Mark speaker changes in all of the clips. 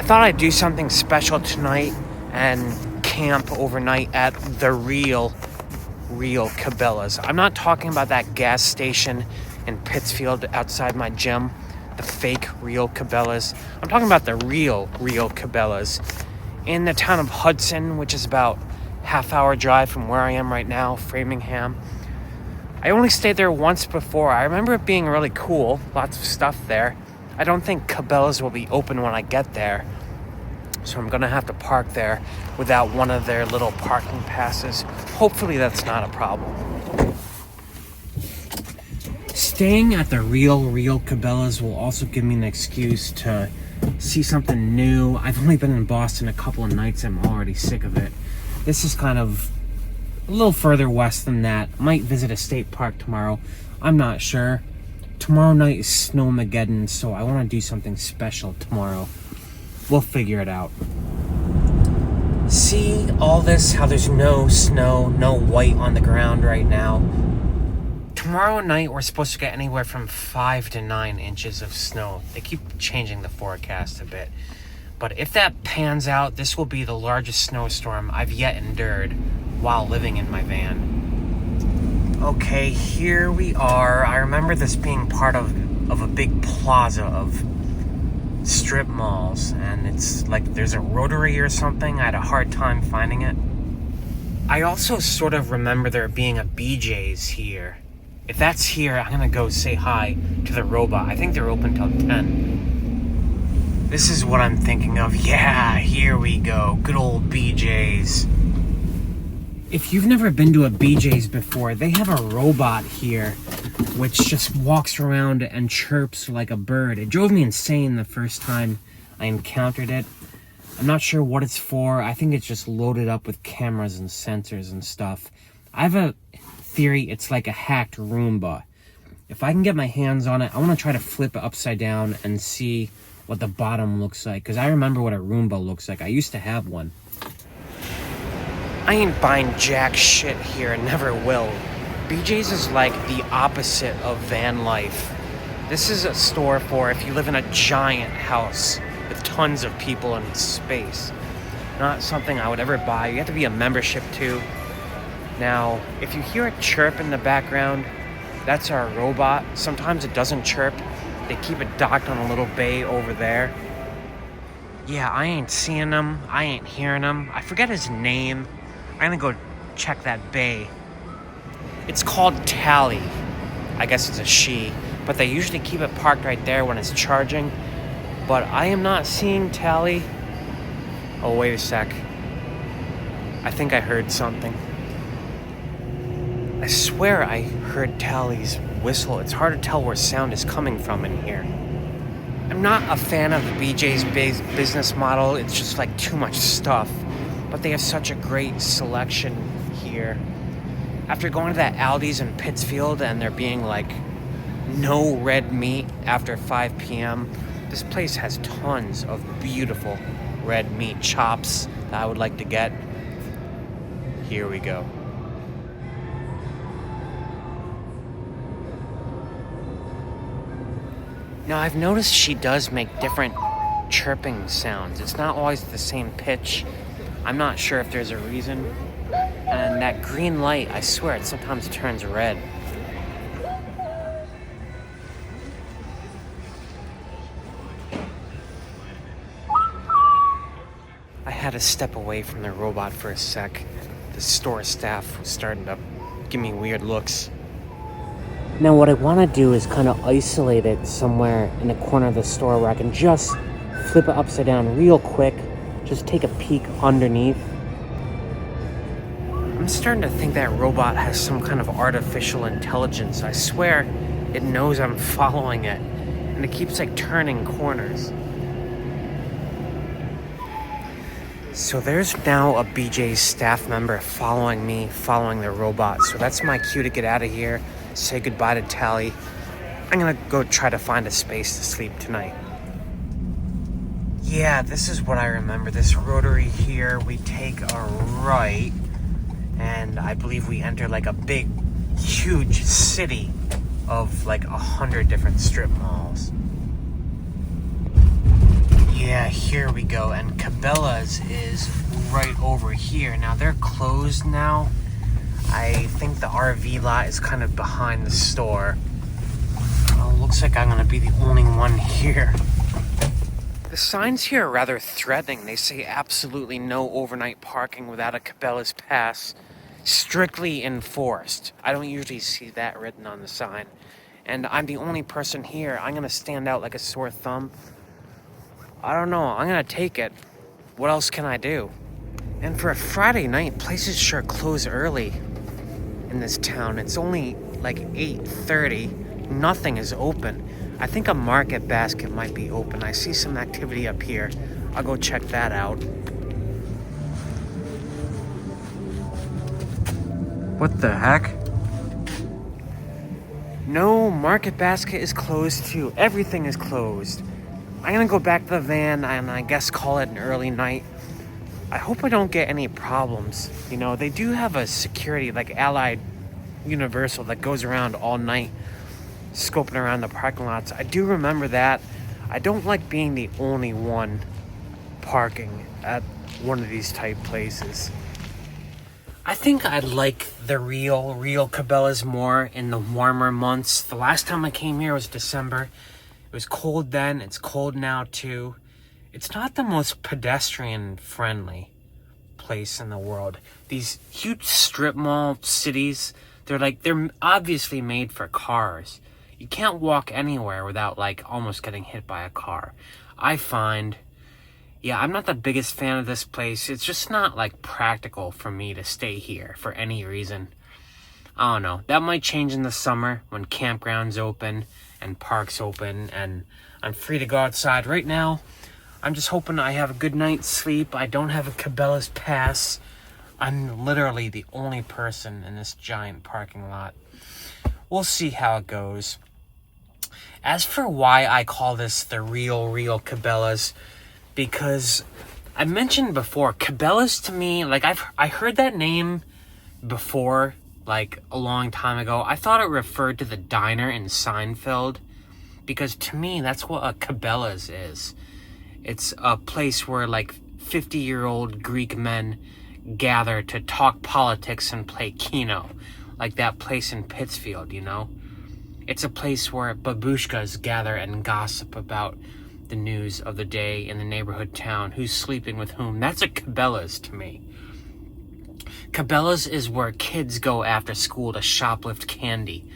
Speaker 1: thought I'd do something special tonight and camp overnight at the real Cabela's. I'm not talking about that gas station in Pittsfield outside my gym, the fake real Cabela's. I'm talking about the real Cabela's in the town of Hudson, which is about half-hour drive from where I am right now, Framingham. I only stayed there once before. I remember it being really cool, lots of stuff there. I don't think Cabela's will be open when I get there, so I'm gonna have to park there without one of their little parking passes. Hopefully that's not a problem. Staying at the real Cabela's will also give me an excuse to see something new. I've only been in Boston a couple of nights. I'm already sick of it. This is kind of a little further west than that. I might visit a state park tomorrow. I'm not sure. Tomorrow night is Snowmageddon, so I want to do something special tomorrow. We'll figure it out. See all this, how there's no snow, no white on the ground right now. Tomorrow night, we're supposed to get anywhere from 5 to 9 inches of snow. They keep changing the forecast a bit. But if that pans out, this will be the largest snowstorm I've yet endured while living in my van. Okay, here we are. I remember this being part of a big plaza of strip malls, and it's like there's a Rotary or something. I had a hard time finding it. I also sort of remember there being a BJ's here. If that's here, I'm gonna go say hi to the robot. I think they're open till 10. This is what I'm thinking of. Yeah, here we go. Good old BJ's. If you've never been to a BJ's before, they have a robot here which just walks around and chirps like a bird. It drove me insane the first time I encountered it. I'm not sure what it's for. I think it's just loaded up with cameras and sensors and stuff. I have a theory it's like a hacked Roomba. If I can get my hands on it, I want to try to flip it upside down and see what the bottom looks like, because I remember what a Roomba looks like. I used to have one. I ain't buying jack shit here and never will. BJ's is like the opposite of Vanlife. This is a store for if you live in a giant house with tons of people and space. Not something I would ever buy. You have to be a membership too. Now, if you hear a chirp in the background, that's our robot. Sometimes it doesn't chirp. They keep it docked on a little bay over there. Yeah, I ain't seeing him. I ain't hearing him. I forget his name. I'm gonna go check that bay. It's called Tally. I guess it's a she, but they usually keep it parked right there when it's charging. But I am not seeing Tally. Oh, wait a sec. I think I heard something. I swear I heard Tally's whistle. It's hard to tell where sound is coming from in here. I'm not a fan of the BJ's business model. It's just like too much stuff. But they have such a great selection here. After going to that Aldi's in Pittsfield and there being like no red meat after 5 p.m., this place has tons of beautiful red meat chops that I would like to get. Here we go. Now, I've noticed she does make different chirping sounds. It's not always the same pitch. I'm not sure if there's a reason. And that green light, I swear, it sometimes turns red. I had to step away from the robot for a sec. The store staff was starting to give me weird looks. Now what I want to do is kind of isolate it somewhere in the corner of the store where I can just flip it upside down real quick, just take a peek underneath. I'm starting to think that robot has some kind of artificial intelligence. I swear it knows I'm following it, and it keeps like turning corners. So there's now a BJ's staff member following me, following the robot. So that's my cue to get out of here. Say goodbye to Tally. I'm gonna go try to find a space to sleep tonight. Yeah, this is what I remember. This rotary here, we take a right, and I believe we enter like a big, huge city of like 100 different strip malls. Yeah, here we go. And Cabela's is right over here. Now, they're closed now. I think the RV lot is kind of behind the store. Looks like I'm going to be the only one here. The signs here are rather threatening. They say absolutely no overnight parking without a Cabela's pass. Strictly enforced. I don't usually see that written on the sign. And I'm the only person here. I'm going to stand out like a sore thumb. I don't know. I'm going to take it. What else can I do? And for a Friday night, places sure close early in this town. It's only like 8:30. Nothing is open. I think a market basket might be open. I see some activity up here. I'll go check that out. What the heck? No, market basket is closed too. Everything is closed. I'm gonna go back to the van and I guess call it an early night. I hope I don't get any problems. You know, they do have a security like Allied Universal that goes around all night scoping around the parking lots. I do remember that. I don't like being the only one parking at one of these type places. I think I'd like the real Cabela's more in the warmer months. The last time I came here was December. It was cold then. It's cold now too. It's not the most pedestrian friendly place in the world. These huge strip mall cities, they're obviously made for cars. You can't walk anywhere without like almost getting hit by a car. I find, yeah, I'm not the biggest fan of this place. It's just not like practical for me to stay here for any reason. I don't know. That might change in the summer when campgrounds open and parks open and I'm free to go outside. Right now, I'm just hoping I have a good night's sleep. I don't have a Cabela's pass. I'm literally the only person in this giant parking lot. We'll see how it goes. As for why I call this the real Cabela's, because I mentioned before, Cabela's to me, like I heard that name before, like a long time ago. I thought it referred to the diner in Seinfeld, because to me, that's what a Cabela's is. It's a place where like 50-year-old Greek men gather to talk politics and play Keno, like that place in Pittsfield, you know? It's a place where babushkas gather and gossip about the news of the day in the neighborhood town, who's sleeping with whom. That's a Cabela's to me. Cabela's is where kids go after school to shoplift candy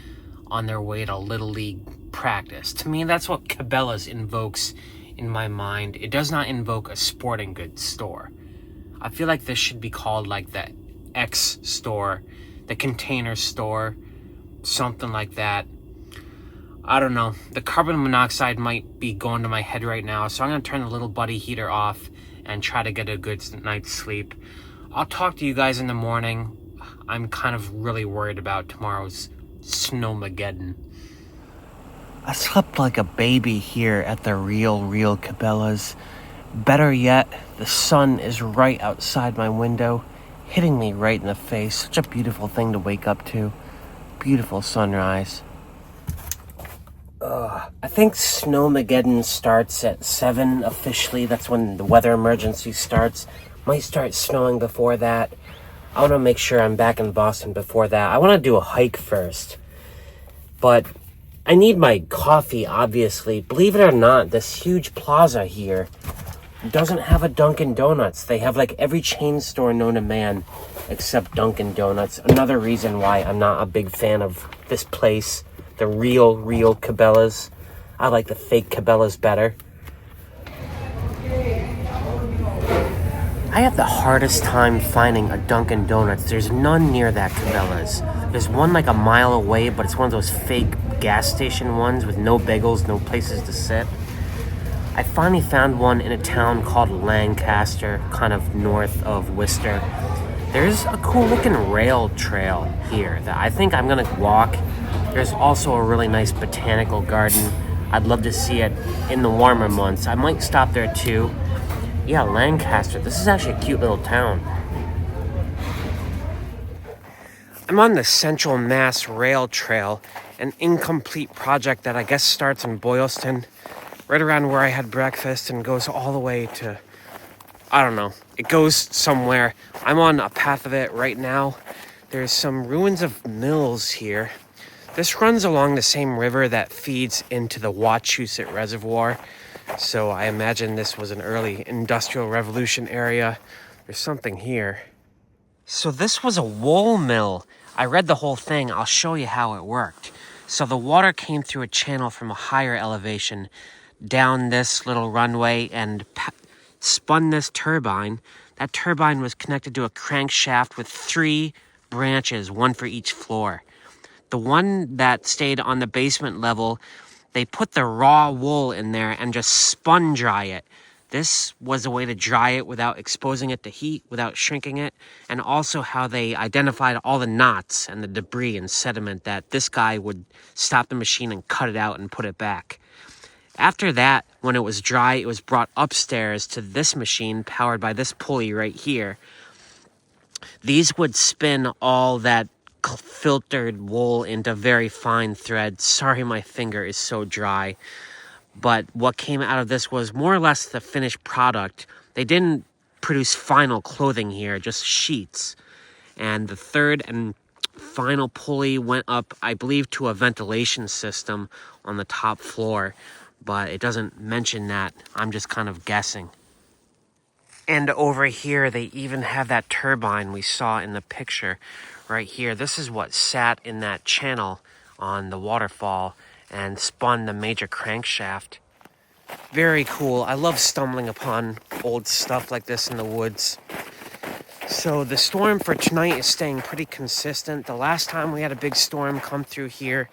Speaker 1: on their way to Little League practice. To me, that's what Cabela's invokes in my mind. It does not invoke a sporting goods store. I feel like this should be called like the X store, the Container store, something like that. I don't know. The carbon monoxide might be going to my head right now, so I'm going to turn the little buddy heater off and try to get a good night's sleep. I'll talk to you guys in the morning. I'm kind of really worried about tomorrow's snowmageddon. I slept like a baby here at the real Cabela's. Better yet, the sun is right outside my window, hitting me right in the face. Such a beautiful thing to wake up to. Beautiful sunrise. I think Snowmageddon starts at 7 officially. That's when the weather emergency starts. Might start snowing before that. I want to make sure I'm back in Boston before that. I want to do a hike first. But I need my coffee, obviously. Believe it or not, this huge plaza here doesn't have a Dunkin' Donuts. They have like every chain store known to man except Dunkin' Donuts. Another reason why I'm not a big fan of this place. The real Cabela's. I like the fake Cabela's better. I have the hardest time finding a Dunkin' Donuts. There's none near that Cabela's. There's one like a mile away, but it's one of those fake gas station ones with no bagels, no places to sit. I finally found one in a town called Lancaster, kind of north of Worcester. There's a cool looking rail trail here that I think I'm gonna walk. There's also a really nice botanical garden. I'd love to see it in the warmer months. I might stop there too. Yeah, Lancaster. This is actually a cute little town. I'm on the Central Mass Rail Trail, an incomplete project that I guess starts in Boylston, right around where I had breakfast and goes all the way to, I don't know, it goes somewhere. I'm on a path of it right now. There's some ruins of mills here. This runs along the same river that feeds into the Wachusett Reservoir. So I imagine this was an early industrial revolution area. There's something here. So this was a wool mill. I read the whole thing. I'll show you how it worked. So the water came through a channel from a higher elevation down this little runway and spun this turbine. That turbine was connected to a crankshaft with 3 branches, one for each floor. The one that stayed on the basement level, they put the raw wool in there and just spun dry it. This was a way to dry it without exposing it to heat, without shrinking it, and also how they identified all the knots and the debris and sediment that this guy would stop the machine and cut it out and put it back. After that, when it was dry, it was brought upstairs to this machine powered by this pulley right here. These would spin all that filtered wool into very fine threads. Sorry, my finger is so dry. But what came out of this was more or less the finished product. They didn't produce final clothing here, just sheets. And the third and final pulley went up, I believe, to a ventilation system on the top floor. But it doesn't mention that. I'm just kind of guessing. And over here, they even have that turbine we saw in the picture right here. This is what sat in that channel on the waterfall and spun the major crankshaft. Very cool. I love stumbling upon old stuff like this in the woods. So the storm for tonight is staying pretty consistent. The last time we had a big storm come through here,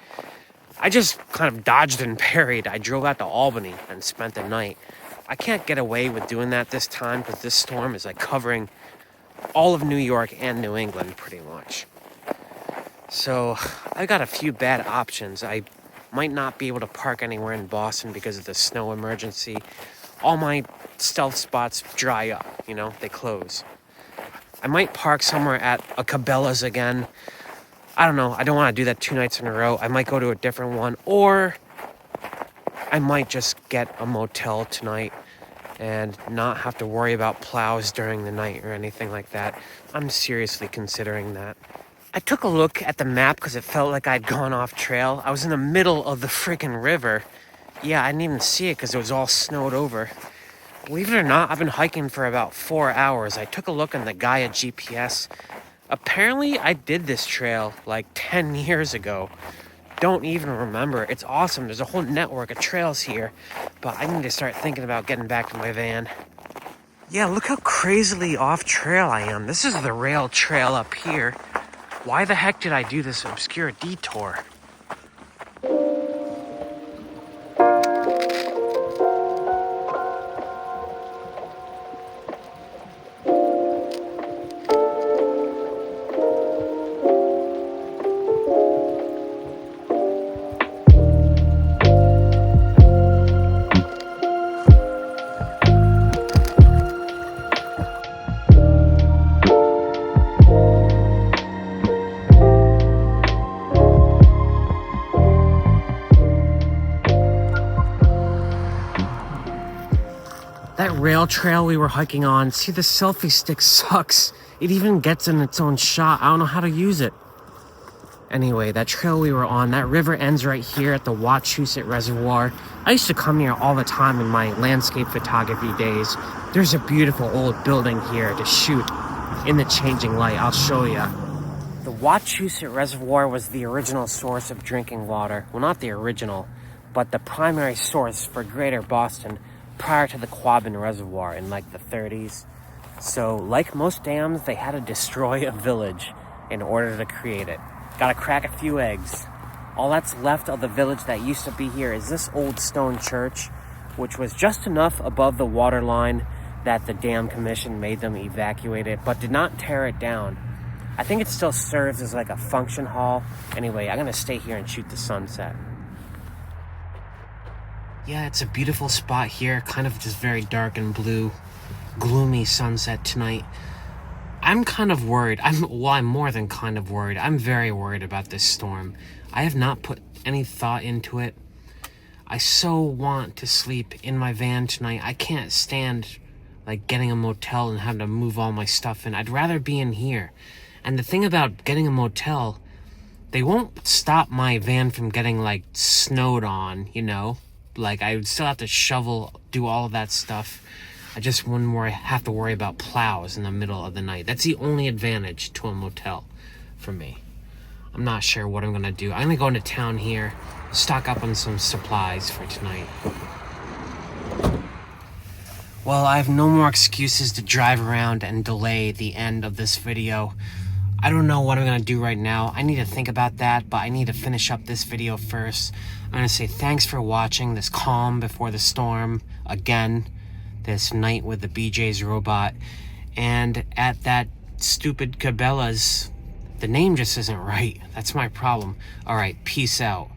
Speaker 1: I just kind of dodged and parried. I drove out to Albany and spent the night. I can't get away with doing that this time because this storm is like covering all of New York and New England pretty much. So I got a few bad options. I might not be able to park anywhere in Boston because of the snow emergency. All my stealth spots dry up, they close. I might park somewhere at a Cabela's again. I don't know. I don't want to do that 2 nights in a row. I might go to a different one, or I might just get a motel tonight and not have to worry about plows during the night or anything like that. I'm seriously considering that. I took a look at the map because it felt like I'd gone off trail. I was in the middle of the freaking river. Yeah, I didn't even see it because it was all snowed over. Believe it or not, I've been hiking for about 4 hours. I took a look on the Gaia GPS. Apparently, I did this trail like 10 years ago. Don't even remember. It's awesome. There's a whole network of trails here, but I need to start thinking about getting back to my van. Yeah, look how crazily off trail I am. This is the rail trail up here. Why the heck did I do this obscure detour? That rail trail we were hiking on, see, the selfie stick sucks. It even gets in its own shot. I don't know how to use it. Anyway, that trail we were on, that river ends right here at the Wachusett Reservoir. I used to come here all the time in my landscape photography days. There's a beautiful old building here to shoot in the changing light. I'll show you. The Wachusett Reservoir was the original source of drinking water. Well, not the original, but the primary source for Greater Boston prior to the Quabbin Reservoir in like the 30s. So like most dams, they had to destroy a village in order to create it. Gotta crack a few eggs. All that's left of the village that used to be here is this old stone church, which was just enough above the water line that the dam commission made them evacuate it, but did not tear it down. I think it still serves as like a function hall. Anyway, I'm gonna stay here and shoot the sunset. Yeah, it's a beautiful spot here, kind of just very dark and blue, gloomy sunset tonight. I'm kind of worried. I'm more than kind of worried. I'm very worried about this storm. I have not put any thought into it. I so want to sleep in my van tonight. I can't stand like getting a motel and having to move all my stuff in. I'd rather be in here. And the thing about getting a motel, they won't stop my van from getting like snowed on, you know? Like I would still have to shovel, do all of that stuff. I just wouldn't have to worry about plows in the middle of the night. That's the only advantage to a motel for me. I'm not sure what I'm gonna do. I'm gonna go into town here, stock up on some supplies for tonight. Well, I have no more excuses to drive around and delay the end of this video. I don't know what I'm gonna do right now. I need to think about that, but I need to finish up this video first. I'm gonna say thanks for watching this calm before the storm again, this night with the BJ's robot, and at that stupid Cabela's. The name just isn't right. That's my problem. All right, peace out.